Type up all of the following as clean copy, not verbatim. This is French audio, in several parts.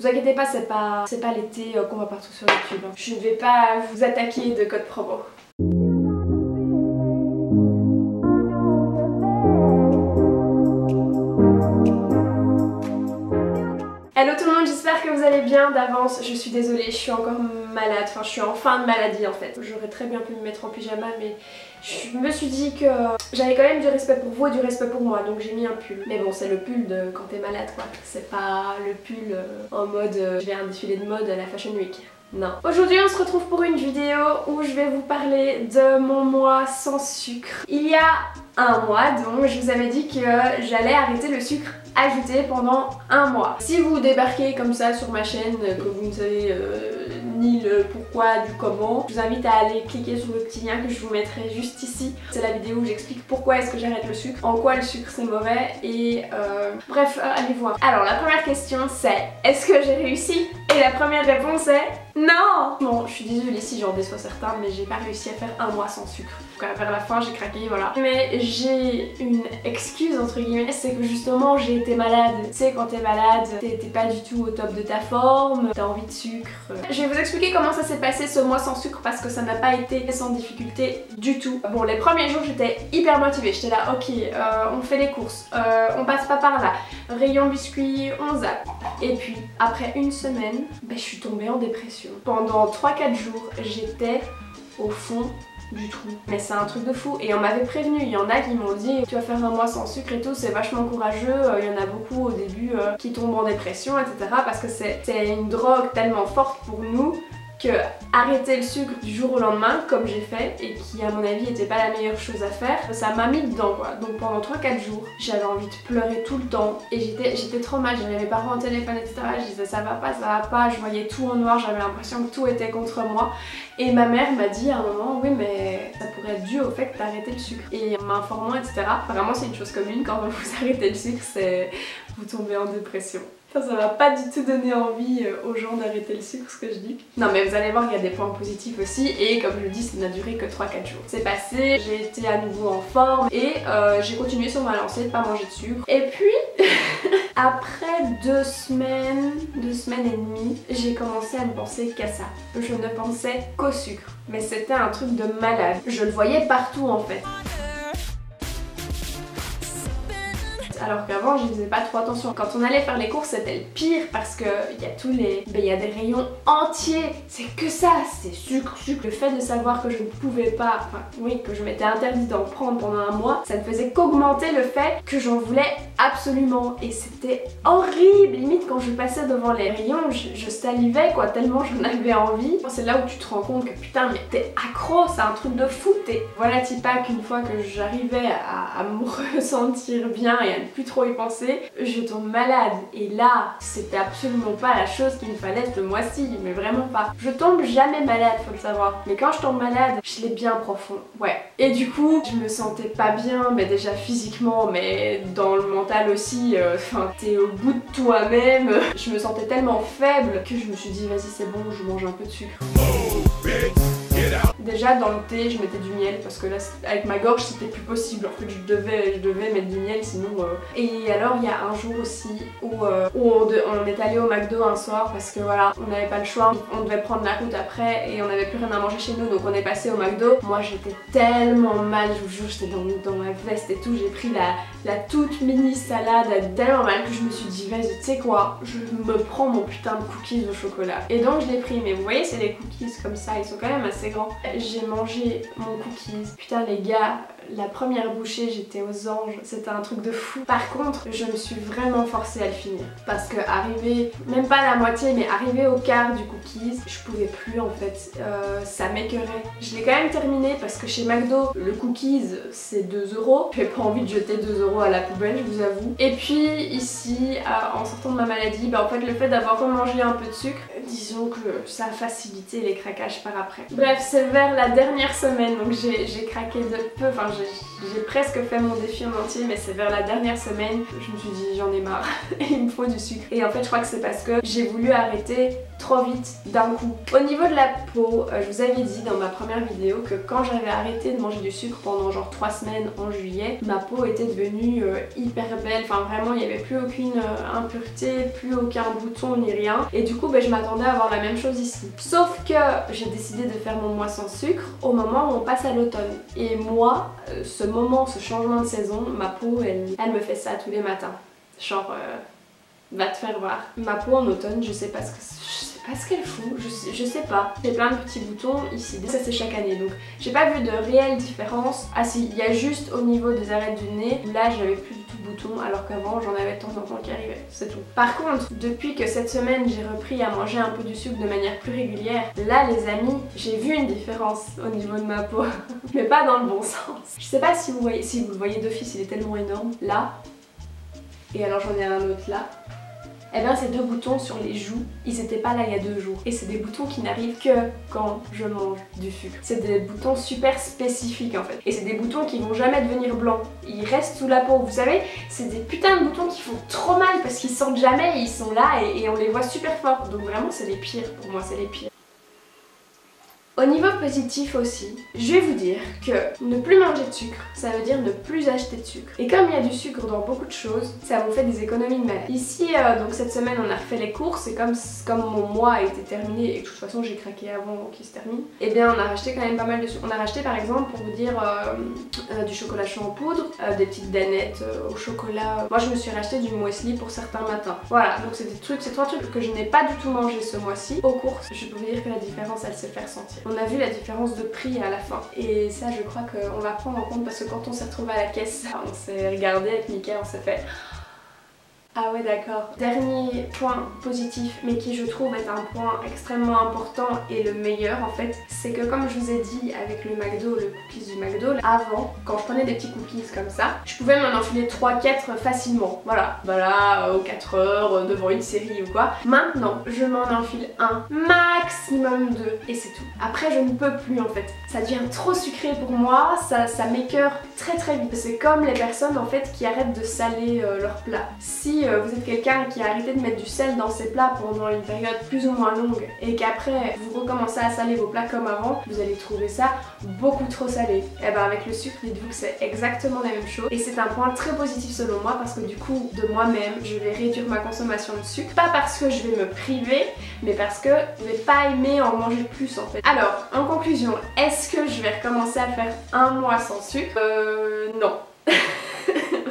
Vous inquiétez pas, c'est pas l'été qu'on va partout sur YouTube. Je ne vais pas vous attaquer de code promo. Hello tout le monde, j'espère que vous allez bien d'avance. Je suis désolée, je suis encore malade, enfin je suis en fin de maladie en fait. J'aurais très bien pu me mettre en pyjama mais je me suis dit que j'avais quand même du respect pour vous et du respect pour moi, donc j'ai mis un pull. Mais bon, c'est le pull de quand t'es malade quoi, c'est pas le pull en mode je vais à un défilé de mode à la Fashion Week. Non. Aujourd'hui on se retrouve pour une vidéo où je vais vous parler de mon mois sans sucre. Il y a un mois donc je vous avais dit que j'allais arrêter le sucre ajouté pendant un mois. Si vous débarquez comme ça sur ma chaîne, que vous ne savez ni le pourquoi du comment, je vous invite à aller cliquer sur le petit lien que je vous mettrai juste ici. C'est la vidéo où j'explique pourquoi est-ce que j'arrête le sucre, en quoi le sucre c'est mauvais et bref, allez voir. Alors la première question c'est est-ce que j'ai réussi? Et la première réponse est non! Bon, je suis désolée si j'en déçois certains, mais j'ai pas réussi à faire un mois sans sucre. Donc vers la fin j'ai craqué, voilà. Mais j'ai une excuse entre guillemets, c'est que justement j'ai été malade. Tu sais, quand t'es malade, t'es pas du tout au top de ta forme, t'as envie de sucre. Je vais vous expliquer comment ça s'est passé ce mois sans sucre parce que ça n'a pas été sans difficulté du tout. Bon, les premiers jours j'étais hyper motivée, j'étais là, ok, on fait les courses, on passe pas par là, rayon biscuits, on zappe. Et puis après une semaine, je suis tombée en dépression. Pendant 3-4 jours, j'étais au fond du trou. Mais c'est un truc de fou et on m'avait prévenu, il y en a qui m'ont dit tu vas faire un mois sans sucre et tout, c'est vachement courageux, il y en a beaucoup au début qui tombent en dépression etc. parce que c'est une drogue tellement forte pour nous que arrêter le sucre du jour au lendemain comme j'ai fait et qui à mon avis était pas la meilleure chose à faire, ça m'a mis dedans quoi. Donc pendant 3-4 jours j'avais envie de pleurer tout le temps et j'étais trop mal, j'avais mes parents au téléphone etc, je disais ça va pas, je voyais tout en noir, j'avais l'impression que tout était contre moi et ma mère m'a dit à un moment oui mais ça pourrait être dû au fait que t'as arrêté le sucre et en m'informant etc. Vraiment c'est une chose commune quand vous arrêtez le sucre, c'est vous tombez en dépression. Ça va pas du tout donner envie aux gens d'arrêter le sucre ce que je dis. Non mais vous allez voir qu'il y a des points positifs aussi et comme je le dis ça n'a duré que 3-4 jours. C'est passé, j'ai été à nouveau en forme et j'ai continué sur ma lancée de pas manger de sucre. Et puis après 2 semaines et demie, j'ai commencé à ne penser qu'à ça. Je ne pensais qu'au sucre. Mais c'était un truc de malade. Je le voyais partout en fait. Alors qu'avant je faisais pas trop attention. Quand on allait faire les courses c'était le pire parce que il y a tous les... il y a des rayons entiers, c'est que ça, c'est sucre. Le fait de savoir que je ne pouvais pas, enfin oui, que je m'étais interdit d'en prendre pendant un mois, ça ne faisait qu'augmenter le fait que j'en voulais absolument et c'était horrible. Limite quand je passais devant les rayons, je salivais quoi, tellement j'en avais envie. C'est là où tu te rends compte que putain mais t'es accro, c'est un truc de fou. Voilà pas qu'une fois que j'arrivais à me ressentir bien et à ne plus trop y penser, je tombe malade et là c'était absolument pas la chose qu'il me fallait ce mois-ci, mais vraiment pas. Je tombe jamais malade, faut le savoir, mais quand je tombe malade je l'ai bien profond, ouais. Et du coup je me sentais pas bien, mais déjà physiquement mais dans le mental aussi, enfin t'es au bout de toi-même. Je me sentais tellement faible que je me suis dit vas-y c'est bon, je mange un peu de sucre. Déjà dans le thé je mettais du miel parce que là avec ma gorge c'était plus possible, en fait je devais mettre du miel sinon Et alors il y a un jour aussi où on est allé au McDo un soir parce que voilà on n'avait pas le choix, on devait prendre la route après et on n'avait plus rien à manger chez nous donc on est passé au McDo. Moi j'étais tellement mal, je vous jure, j'étais dans ma veste et tout, j'ai pris la toute mini salade tellement mal que je me suis dit vas-y tu sais quoi, je me prends mon putain de cookies au chocolat. Et donc je l'ai pris, mais vous voyez c'est des cookies comme ça, ils sont quand même assez grands. J'ai mangé mon cookies, putain les gars, la première bouchée j'étais aux anges, c'était un truc de fou. Par contre je me suis vraiment forcée à le finir parce que arrivé, même pas la moitié mais arrivé au quart du cookies, je pouvais plus en fait, ça m'écœurait. Je l'ai quand même terminé parce que chez McDo le cookies c'est 2 €, j'ai pas envie de jeter 2 € à la poubelle je vous avoue. Et puis ici en sortant de ma maladie, en fait le fait d'avoir remangé un peu de sucre, disons que ça a facilité les craquages par après. Bref c'est vers la dernière semaine donc j'ai craqué de peu, enfin j'ai presque fait mon défi en entier mais c'est vers la dernière semaine que je me suis dit j'en ai marre et il me faut du sucre. Et en fait je crois que c'est parce que j'ai voulu arrêter trop vite d'un coup. Au niveau de la peau, je vous avais dit dans ma première vidéo que quand j'avais arrêté de manger du sucre pendant genre 3 semaines en juillet, ma peau était devenue hyper belle, enfin vraiment il n'y avait plus aucune impureté, plus aucun bouton ni rien, et du coup je m'attendais à avoir la même chose ici. Sauf que j'ai décidé de faire mon mois sans sucre au moment où on passe à l'automne, et moi, ce changement de saison, ma peau elle me fait ça tous les matins, genre va te faire voir. Ma peau en automne, je sais pas ce qu'elle fout, je sais pas. J'ai plein de petits boutons ici, ça c'est chaque année, donc j'ai pas vu de réelle différence. Ah si, il y a juste au niveau des arêtes du nez, là j'avais plus du tout de boutons alors qu'avant j'en avais de temps en temps qui arrivaient, c'est tout. Par contre, depuis que cette semaine j'ai repris à manger un peu du sucre de manière plus régulière, là les amis, j'ai vu une différence au niveau de ma peau, mais pas dans le bon sens. Je sais pas si vous voyez, si vous le voyez d'office, il est tellement énorme, là, et alors j'en ai un autre là. Et bien ces deux boutons sur les joues, ils étaient pas là il y a 2 jours. Et c'est des boutons qui n'arrivent que quand je mange du sucre. C'est des boutons super spécifiques en fait. Et c'est des boutons qui vont jamais devenir blancs. Ils restent sous la peau. Vous savez, c'est des putains de boutons qui font trop mal parce qu'ils sortent jamais et ils sont là et on les voit super fort. Donc vraiment c'est les pires, pour moi c'est les pires. Au niveau positif aussi, je vais vous dire que ne plus manger de sucre, ça veut dire ne plus acheter de sucre. Et comme il y a du sucre dans beaucoup de choses, ça vous fait des économies de malade. Ici, donc cette semaine, on a refait les courses et comme mon mois a été terminé et que de toute façon j'ai craqué avant qu'il se termine, et bien on a racheté quand même pas mal de sucre. On a racheté par exemple, pour vous dire, du chocolat chaud en poudre, des petites danettes au chocolat. Moi je me suis racheté du muesli pour certains matins. Voilà, donc c'est des trucs, c'est 3 trucs que je n'ai pas du tout mangé ce mois-ci. Aux courses, je peux vous dire que la différence elle s'est fait ressentir. On a vu la différence de prix à la fin et ça je crois qu'on va prendre en compte parce que quand on s'est retrouvé à la caisse, on s'est regardé avec Mika, on s'est fait ah ouais d'accord. Dernier point positif mais qui je trouve est un point extrêmement important et le meilleur en fait, c'est que comme je vous ai dit avec le McDo, le cookies du McDo, avant quand je prenais des petits cookies comme ça, je pouvais m'en enfiler 3-4 facilement, voilà, aux 4 heures devant une série ou quoi. Maintenant je m'en enfile un, maximum 2 et c'est tout. Après je ne peux plus en fait, ça devient trop sucré pour moi, ça m'écœure très vite. C'est comme les personnes en fait qui arrêtent de saler leurs plats. Si vous êtes quelqu'un qui a arrêté de mettre du sel dans ses plats pendant une période plus ou moins longue et qu'après vous recommencez à saler vos plats comme avant, vous allez trouver ça beaucoup trop salé. Et ben avec le sucre, dites-vous que c'est exactement la même chose et c'est un point très positif selon moi parce que du coup de moi-même je vais réduire ma consommation de sucre, pas parce que je vais me priver mais parce que je vais pas aimer en manger plus en fait. Alors en conclusion, est-ce que je vais recommencer à faire un mois sans sucre? Non.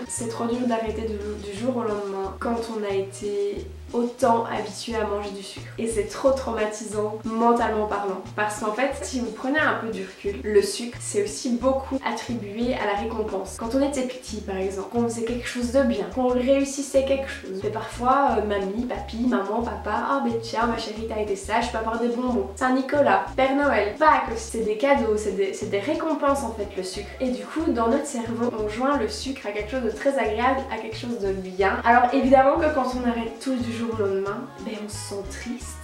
C'est trop dur d'arrêter du jour au lendemain quand on a été autant habitué à manger du sucre. Et c'est trop traumatisant mentalement parlant. Parce qu'en fait, si vous prenez un peu du recul, le sucre, c'est aussi beaucoup attribué à la récompense. Quand on était petit par exemple, qu'on faisait quelque chose de bien, qu'on réussissait quelque chose. Et parfois, mamie, papy, maman, papa, oh ben tiens ma chérie t'as été sage, je peux avoir des bonbons. Saint-Nicolas, Père Noël, Pâques, c'est des cadeaux, c'est des récompenses en fait le sucre. Et du coup, dans notre cerveau, on joint le sucre à quelque chose de très agréable, à quelque chose de bien. Alors évidemment que quand on arrête tout du jour au lendemain, ben on se sent triste.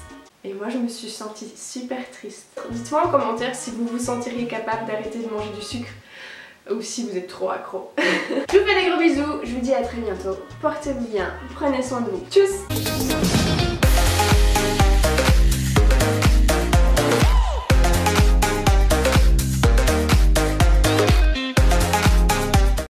Et moi je me suis sentie super triste. Dites-moi en commentaire si vous vous sentiriez capable d'arrêter de manger du sucre ou si vous êtes trop accro. Je vous fais des gros bisous, je vous dis à très bientôt. Portez-vous bien, prenez soin de vous. Tchuss!